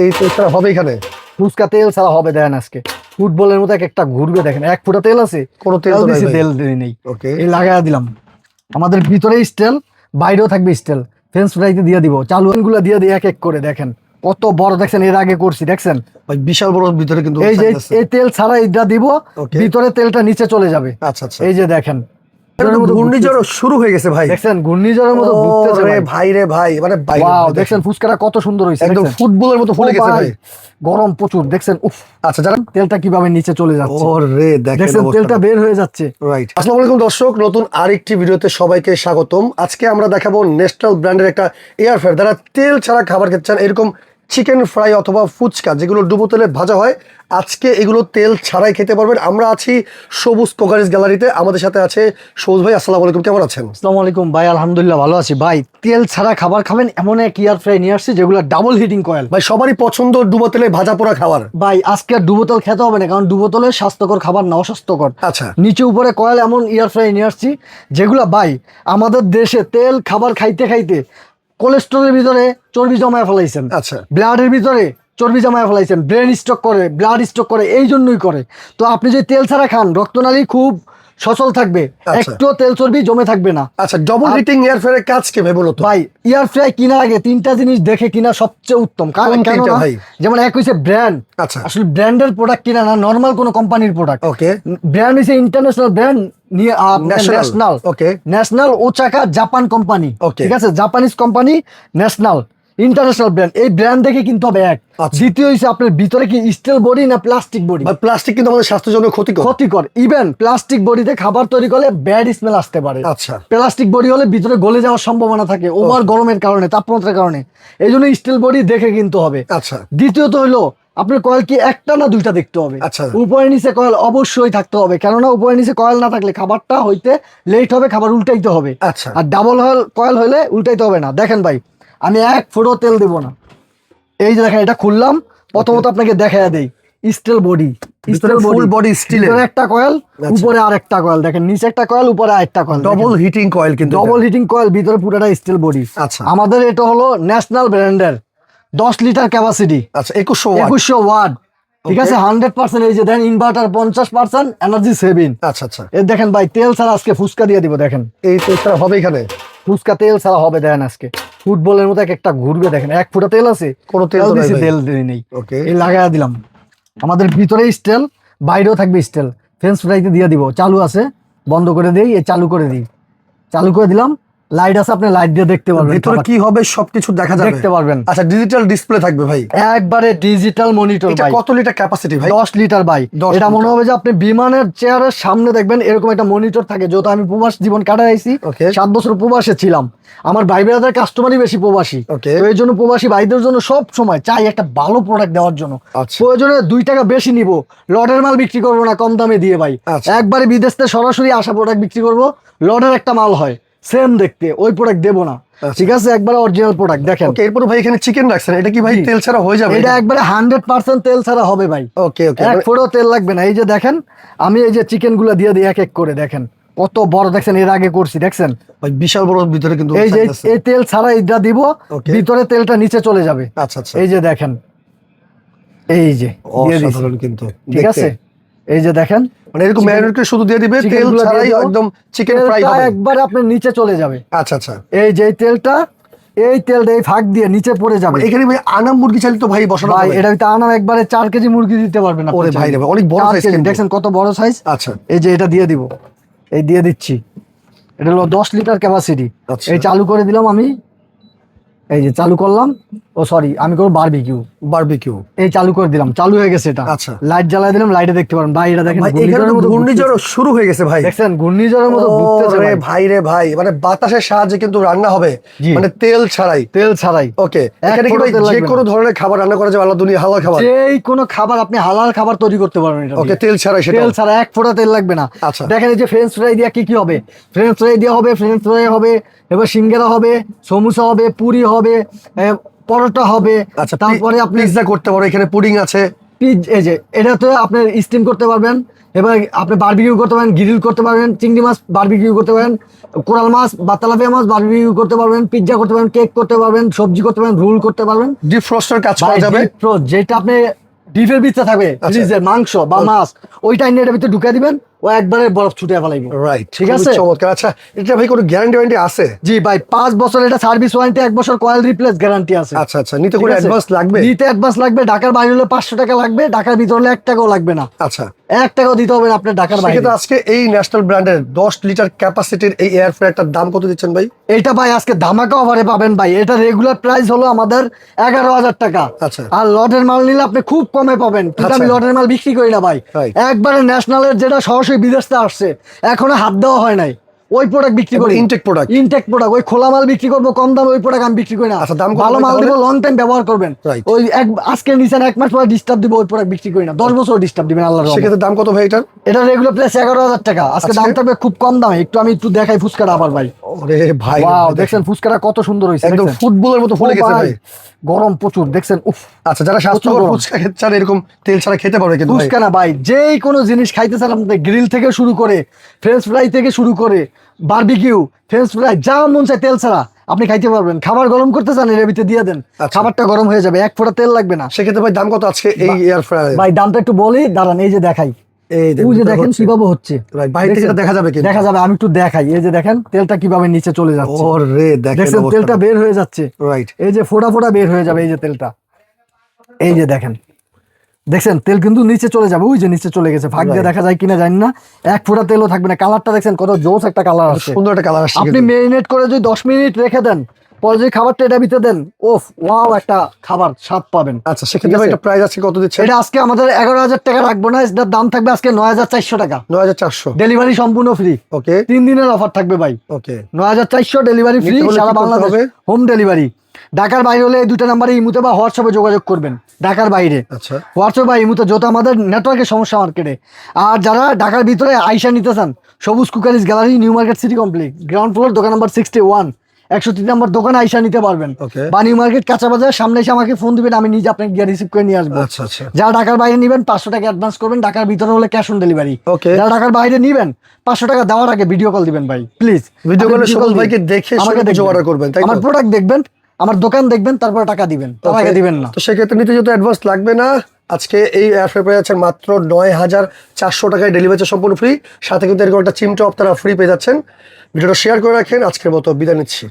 এই তেল ছাড়া হবে এখানে? ফুচকা তেল ছাড়া হবে, দেখেন আজকে ফুটবলের মতো একটা ঘুরবে, দেখেন এক ফুটা তেল আছে, কোনো তেল তো নাই দিছি, ভাই। তেল নেই। ওকে, এই লাগাই দিলাম, আমাদের ভিতরে স্টেল, বাইরেও থাকবে স্টেল। ফ্রেঞ্চ ফ্রাইতে দিয়ে দিব, চালু গুলো দিয়ে দিই এক এক করে। দেখেন কত বড়, দেখছেন এর আগে করছি, দেখছেন ভাই বিশাল বড় ভিতরে কিন্তু এই যে size আছে। এই তেল ছাড়া এটা দিব, Okay. ভিতরে তেলটা নিচে চলে যাবে। আচ্ছা আচ্ছা, এই যে দেখেন এটা তো ঘূর্ণিঝড় শুরু হয়ে গেছে ভাই। দেখছেন ঘূর্ণিঝড়ের মতো ঘুরতেছে রে ভাই। ভাই রে ভাই, মানে ভাই ওয়াও, দেখছেন ফুচকাটা কত সুন্দর হয়েছে, একদম দেখছেন? ফুটবলের মতো ফুলে ও গেছে ভাই, ভাই। গরম প্রচুর, দেখছেন উফ, আচ্ছা যারা তেলটা কিভাবে নিচে চলে যাচ্ছে, ওরে দেখেন দেখছেন তেলটা বের হয়ে যাচ্ছে। রাইট। আসসালামু আলাইকুম দর্শক, নতুন আরেকটি ভিডিওতে সবাইকে স্বাগতম। আজকে আমরা দেখাবো ন্যাশনাল ব্র্যান্ডের একটা এয়ার ফ্রায়ার, যারা তেল ছাড়া খাবার খেতে চান, এরকম চিকেন ফ্রাই অথবা ফুচকা যেগুলো ডুবো তেলে ভাজা হয়, আজকে এগুলো তেল ছাড়াই খেতে পারবেন। আমরা আছি সবুজ কোকারিজ গ্যালারিতে, আমাদের সাথে আছে সবুজ ভাই। আসসালামু আলাইকুম, কেমন আছেন? আসসালামু আলাইকুম ভাই, আলহামদুলিল্লাহ ভালো আছি ভাই। তেল ছাড়া খাবার খাবেন এমন এক এয়ার ফ্রাই নিয়ে আসছি যেগুলো ডাবল হিটিং কয়েল। ভাই সবারই পছন্দ ডুবো তেলে ভাজা পোড়া খাবার। ভাই আজকে আর ডুবো তেল খেতে হবে না, কারণ ডুবো তেলে স্বাস্থ্যকর খাবার না, অস্বাস্থ্যকর। আচ্ছা নিচে উপরে কয়েল এমন এয়ার ফ্রাই নিয়ে আসছি যেগুলো ভাই আমাদের দেশে তেল খাবার খাইতে খাইতে কোলেস্ট্রলের ভিতরে চর্বি জমায় ফেলাইছেন, আচ্ছা ব্লাডের ভিতরে চর্বি জমায় ফেলাইছেন, ব্রেন স্ট্রোক করে, ব্লাড স্ট্রোক করে, এই জন্যই করে। তো আপনি যদি তেল ছাড়া খান, রক্তনালী খুব সচল থাকবে, আচ্ছা। একটু তেল চর্বি জমে থাকবে না। আচ্ছা, ডবল হিটিং এয়ার ফ্রায়ারের কাজ কি ভাই বলো তো? ভাই এয়ার ফ্রাই কেনার আগে তিনটা জিনিস দেখে কিনা সবচেয়ে উত্তম। কোন কেন তিনটা না? ভাই? যেমন এক হইছে ব্র্যান্ড, আচ্ছা আসলে ব্র্যান্ডের প্রোডাক্ট কিনা না, নর্মাল কোনো কোম্পানির প্রোডাক্ট। ওকে, ব্র্যান্ড হইছে ইন্টারন্যাশনাল ব্র্যান্ড, নিয়ে national, okay national Osaka Japan company, Okay. ঠিক আছে, Japanese company, national international brand. এই ব্র্যান্ড দেখে কিন্তু হবে এক। আচ্ছা। দ্বিতীয় হইছে আপনার ভিতরে কি স্টিল বডি না প্লাস্টিক বডি। ভাই প্লাস্টিক কিন্তু আমাদের স্বাস্থ্যের জন্য ক্ষতিকর। ক্ষতিকর, ইভেন প্লাস্টিক বডিতে খাবার তৈরি করলে ব্যাড স্মেল আসতে পারে। আচ্ছা প্লাস্টিক বডি হলে ভিতরে গলে যাওয়ার সম্ভাবনা থাকে ওভার গরমের কারণে, তাপমাত্রার কারণে। এই জন্য স্টিল বডি দেখে কিনতে হবে। আচ্ছা দ্বিতীয়ত হলো আপনার কয়েল কি একটা না দুইটা দেখতে হবে। আচ্ছা। উপরে নিচে কয়েল অবশ্যই থাকতে হবে, কেননা উপরে নিচে কয়েল না থাকলে খাবারটা হইতে লেট হবে, খাবার উল্টাইতে হবে। আচ্ছা আর ডাবল কয়েল হলে উল্টাইতে হবে না। দেখেন ভাই, আমি এক ফোঁটাও তেল দেবো না। এই যে দেখেন, এটা খুললাম, প্রথমত আপনাকে দেখাইয়া দেই স্টিল বডি, ভিতরে ফুল বডি স্টিলের, একটা কয়েল, আচ্ছা। উপরে আরেকটা কয়েল, দেখেন নিচে একটা কয়েল, উপরে আরেকটা কয়েল, ডবল হিটিং কয়েল কিন্তু ডবল হিটিং কয়েল, ভিতরে পুরোটা স্টিল বডি। আচ্ছা আমাদের এটা হলো ন্যাশনাল ব্র্যান্ডের 10 লিটার ক্যাপাসিটি, আচ্ছা 2100 ওয়াট। 2100 ওয়াট, ঠিক আছে, 100%। এই যে দেন ইনভার্টার 50% এনার্জি সেভিং। আচ্ছা আচ্ছা, এই দেখেন ভাই, তেল ছাড়া আজকে ফুচকা দিয়ে দিব। দেখেন এই তেল ছাড়া হবে এখানে? ফুচকা তেল ছাড়া হবে, দেখেন আজকে ফুটবলের মতো একটা ঘুরবে, দেখেন এক ফুটা তেল আছে, কোনো তেল তো নাই দিছি, ভাই। তেল নেই। ওকে, এই লাগাই দিলাম, আমাদের ভিতরে স্টেল, বাইরেও থাকবে স্টেল। ফ্রেঞ্চ ফ্রাইতে দিয়ে দিব, চালু আছে, বন্ধ করে দিই, এই চালু করে দিই, চালু করে দিলাম। লাইট আছে, আপনি লাইট দিয়ে দেখতে পারবেন, ভিতরে কি হবে সবকিছু দেখা যাবে, দেখতে পারবেন। আচ্ছা ডিজিটাল ডিসপ্লে থাকবে ভাই? একবারে ডিজিটাল মনিটর এটা ভাই। কত লিটার ক্যাপাসিটি ভাই? 10 লিটার ভাই। 10 এটা মনে লিটার। হবে যে আপনি বিমানের চেয়ারের সামনে দেখবেন এরকম একটা মনিটর থাকে। যেহেতু আমি প্রবাস জীবন কাটাইছি, Okay. 7 বছর প্রবাসে ছিলাম, আমার ভাই বেড়াদের কাস্টমারই বেশি প্রবাসী। Okay. তো এই জন্য প্রবাসী ভাইদের জন্য সব সময় চাই একটা ভালো প্রোডাক্ট দেওয়ার জন্য। আচ্ছা। প্রয়োজনে 2 টাকা বেশি নিব, লটের মাল বিক্রি করবো না কম দামে দিয়ে ভাই। আচ্ছা। একবারে বিদেশ থেকে সরাসরি আসা প্রোডাক্ট বিক্রি করবো, লটের একটা মাল হয় সেম দেখতে, ওই প্রোডাক্ট দেবো না, আচ্ছা। ঠিক আছে, একবারে অরিজিনাল প্রোডাক্ট। দেখেন ওকে, এরপর ভাই এখানে চিকেন রাখছেন, এটা কি ভাই জি। তেল ছাড়া হয়ে যাবে? এটা একবারে 100% তেল ছাড়া হবে ভাই। ওকে ওকে, এক ফোঁটাও তেল লাগবে না। এই যে দেখেন, আমি এই যে চিকেন গুলা দিয়ে দিই এক এক করে, দেখেন কত বড়, দেখছেন এর আগে করছি, দেখছেন ভাই বিশাল বড় ভিতরে কিন্তু এই যে size আছে। এই তেল ছাড়া এটা দিব, Okay. ভিতরে তেলটা নিচে চলে যাবে। আচ্ছা আচ্ছা, এই যে দেখেন, এই যে দিয়ে দিছি, অসাধারণ কিন্তু ঠিক দেখতে। আছে। এই যে দেখেন, মানে এরকম ম্যারিনেট করে শুধু দিয়ে দিবে, চিকেন তেল গুলা দিয়ে ছাড়াই দিব, একদম চিকেন ফ্রাই তেলটা হবে। একবারে আপনার নিচে চলে যাবে। আচ্ছা আচ্ছা, এই যে এই তেলটা, এই তেলটা এই ফাঁক দিয়ে নিচে পড়ে যাবে এখানে ভাই আনাম মুরগি চাইলে তো ভাই বসানো ভাই। যাবে। এটা ভিতরে আনাম একবারে 4 কেজি মুরগি দিতে পারবেন আপনি ওরে ভাই চাইলে। রে ভাই, অনেক বড় 4 size কেজি, কিন্তু। দেখছেন কত বড় সাইজ। আচ্ছা এই যে এটা দিয়ে দিব, এই দিয়ে দিচ্ছি, এটা হলো 10 লিটার ক্যাপাসিটি। আচ্ছা। এই চালু করে দিলাম আমি, এই যে চালু করলাম, ও সরি আমি করবো বারবিকিউ। বারবিকিউ, এই চালু করে দিলাম, চালু হয়ে গেছে এটা। আচ্ছা। লাইট জ্বালাই দিলাম, লাইটে দেখতে পারেন ভাই, এটা দেখেন ভাই এখানে ঘূর্ণিঝড়ের তো মতো ঘূর্ণিঝড় শুরু হয়ে গেছে ভাই। দেখছেন ঘূর্ণিঝড়ের মতো ঘুরতেছে রে ভাই। ভাই রে ভাই, মানে বাতাসের সাহায্যে কিন্তু রান্না হবে, জি। মানে তেল ছাড়াই। তেল ছাড়াই, ওকে, এক এখানে কি ফোঁটা ভাই তেল যে লাগবে কোনো না। ধরনের খাবার রান্না করা যাবে? আল্লাহ দুনিয়া হালাল খাবার। যেই কোনো খাবার আপনি হালাল খাবার তৈরি করতে পারবেন এটা ওকে, দিয়ে। তেল ছাড়াই সেটা। তেল ছাড়া এক ফোঁটা তেল লাগবে না। আচ্ছা। দেখেন এই যে ফ্রেঞ্চ ফ্রাই দিয়ে কি কি হবে, ফ্রেঞ্চ ফ্রাই দিয়ে হবে, ফ্রেঞ্চ ফ্রাই হবে, এবার সিঙ্গারা হবে, সমুসা হবে, পুরি হবে, পরোটা হবে, আচ্ছা, তারপরে আপনি পিৎজা করতে পারো, এখানে পুডিং আছে। এই যে এটাতে আপনি স্টিম করতে পারবেন, এবার আপনি বারবিকিউ করতে পারেন, গ্রিল করতে পারবেন, চিংড়ি মাছ বারবিকিউ করতে পারেন, কোরাল মাছ বা তেলাপিয়া মাছ বারবিকিউ করতে পারবেন, পিৎজা করতে পারবেন, কেক করতে পারবেন, সবজি করতে পারবেন, রোল করতে পারবেন। ডিপ ফ্রস্টের কাজ করা যাবে। যেটা আপনি ডিপের ভিতরে থাকবে ফ্রিজের মাংস বা মাছ, ওইটা এটার ভিতরে ঢুকে দিবেন, ও একবারে বরফ ছুটে ফেলাইবো। রাইট, ঠিক আছে, চমৎকার। আচ্ছা, এটা ভাই কোনো গ্যারান্টি ওয়ারেন্টি আছে? জি ভাই, 5 বছর এটা সার্ভিস ওয়ারেন্টি, 1 বছর কয়েল রিপ্লেস গ্যারান্টি আছে। আচ্ছা আচ্ছা, নিতে কোনো অ্যাডভান্স লাগবে? নিতে অ্যাডভান্স লাগবে। ঢাকার বাইরে হলে 500 টাকা লাগবে, ঢাকার ভিতরে হলে 1 টাকাও লাগবে না। আচ্ছা, 1 টাকাও দিতে হবে না আপনার ঢাকার বাইরে। সেক্ষেত্রে আজকে এই ন্যাশনাল ব্র্যান্ডের 10 লিটার ক্যাপাসিটির এই এয়ার ফ্রায়ারটার দাম কত দিচ্ছেন ভাই? এইটা ভাই আজকে ধামাকা অফারে পাবেন ভাই। এটা রেগুলার প্রাইস হলো আমাদের 11,000 টাকা। আচ্ছা। আর লটের মাল নিলে আপনি খুব কমে পাবেন, কিন্তু আমি লটের মাল বিক্রি করি না ভাই। Right. একবারে ন্যাশনালের যেটা সরাসরি বিদেশ থেকে আসছে, এখনো হাত দেওয়া হয় নাই, ওই প্রোডাক্ট বিক্রি করি। Intact product. ইনটেক প্রোডাক্ট, ওই খোলা মাল বিক্রি করবো কম দামে, ওই প্রোডাক্ট আমি বিক্রি করি না। আচ্ছা, দাম কত ভালো ভাই মাল তাহলে? দিব, লং টাইম ব্যবহার করবেন। Right. ওই আজকে নিছেন 1 মাস পরে ডিস্টার্ব দিব, ওই প্রোডাক্ট বিক্রি করি না। 10 বছর ডিস্টার্ব দিবেন আল্লাহর রহমতে। সেক্ষেত্রে দাম কত ভাই এটার? এটা রেগুলার প্রাইস 11,000 টাকা। আজকে দাম থাকবে খুব কম দামে। আমি একটু দেখাই ফুচকাটা আবার ভাই। ওরে ভাই, ওয়াও, দেখছেন ফুচকাটা কত সুন্দর হয়েছে, একদম দেখছেন? ফুটবলের মতো ফুলে ও গেছে ভাই, ভাই। গরম প্রচুর, দেখছেন? উফ, আচ্ছা, যারা স্বাস্থ্যকর গরম। ফুচকা খেতে চান এরকম তেল ছাড়া খেতে পারবে কিন্তু ভাই। ফুচকা না ভাই, যেই কোনো জিনিস খাইতে চান আপনি, গ্রিল থেকে শুরু করে ফ্রেঞ্চ ফ্রাই থেকে শুরু করে বারবিকিউ, ফ্রেঞ্চ ফ্রাই, যা মন চায় তেল ছাড়া আপনি খাইতে পারবেন। খাবার গরম করতে চান, এর ভিতরে দিয়ে দেন, আচ্ছা। খাবারটা গরম হয়ে যাবে, 1 ফোঁটা তেল লাগবে না। সেক্ষেত্রে ভাই দাম কত আজকে এই এয়ার ফ্রায়ার? ভাই দামটা একটু বলি, দাঁড়ান, এই যে দেখাই, এই ওই যে দেখেন কিভাবে হচ্ছে। Right, বাইরে থেকে দেখছেন? এটা দেখা যাবে কিন্তু। দেখা যাবে, আমি একটু দেখাই। এই যে দেখেন তেলটা কিভাবে নিচে চলে যাচ্ছে, ওরে দেখেন দেখছেন তেলটা বের হয়ে যাচ্ছে। রাইট। এই যে ফোঁটা ফোঁটা বের হয়ে যাবে, এই যে তেলটা, এই যে দেখেন, দেখছেন তেল কিন্তু নিচে চলে যাবে, ওই যে নিচে চলে গেছে। ভাগ দিয়ে দেখা যায় কিনা জানি না, 1 ফোঁটা তেলও থাকবে না। কালারটা দেখছেন কত জোস একটা কালার আছে, সুন্দর একটা কালার আসছে। আপনি মেরিনেট করে যদি 10 মিনিট রেখে দেন, পরে যদি খাবারটা এটা ভিতরে দেন, ওফ ওয়াও, একটা খাবার স্বাদ পাবেন। আচ্ছা, সেক্ষেত্রে ভাই এটা প্রাইস আছে কত দিচ্ছেন? এটা আজকে আমাদের 11,000 টাকা রাখবো না, এটার দাম থাকবে আজকে 9,400 টাকা। 9400। ডেলিভারি সম্পূর্ণ ফ্রি। ওকে 3 দিনের অফার থাকবে ভাই। ওকে। 9,400 ডেলিভারি ফ্রি, নিতে হলে সারা কি করতে বাংলাদেশ হবে? Home delivery. ঢাকার বাইরে হলে এই 2টা নাম্বারে ইমুতে বা হোয়াটসঅ্যাপে যোগাযোগ করবেন। ঢাকার বাইরে আচ্ছা। হোয়াটসঅ্যাপ বা ইমুতে, যত আমাদের নেটওয়ার্কের সমস্যা মার্কেটে। আর যারা ঢাকার ভিতরে আইসা নিতে চান, সবুজ cookeries gallery, new market city complex, ground floor, দোকান নাম্বার 61, 103 নম্বর দোকানে আইসা নিতে পারবেন। Okay. বা নিউ মার্কেট কাঁচা বাজার সামনে এসে আমাকে ফোন দিবেন, আমি নিজে আপনাকে গিয়ে রিসিভ করে নিয়ে আসবো। আচ্ছা আচ্ছা। যারা ঢাকার বাইরে নিবেন 500 টাকা অ্যাডভান্স করবেন, ঢাকার ভিতরে হলে ক্যাশ অন ডেলিভারি। Okay. যারা ঢাকার বাইরে নিবেন 500 টাকা দেওয়ার আগে ভিডিও কল দিবেন ভাই, প্লিজ। ভিডিও কলে সবুজ ভাইকে দেখে আমাকে কিছু অর্ডার করবেন, তাই তো? আমার প্রোডাক্ট দেখবেন, আমার দোকান দেখবেন, তারপর টাকা দিবেন, তার আগে দিবেন না। তো সেক্ষেত্রে নিতে যেহেতু অ্যাডভান্স লাগবে না, আজকে এই এয়ার ফ্রায়ার পেয়ে যাচ্ছেন মাত্র 9,400 টাকায়, ডেলিভারি সম্পূর্ণ ফ্রি, সাথে কিন্তু এরকম একটা চিমটা আপনারা ফ্রি পেয়ে যাচ্ছেন। ভিডিওটা শেয়ার করে রাখেন। আজকের মতো বিদায় নিচ্ছি।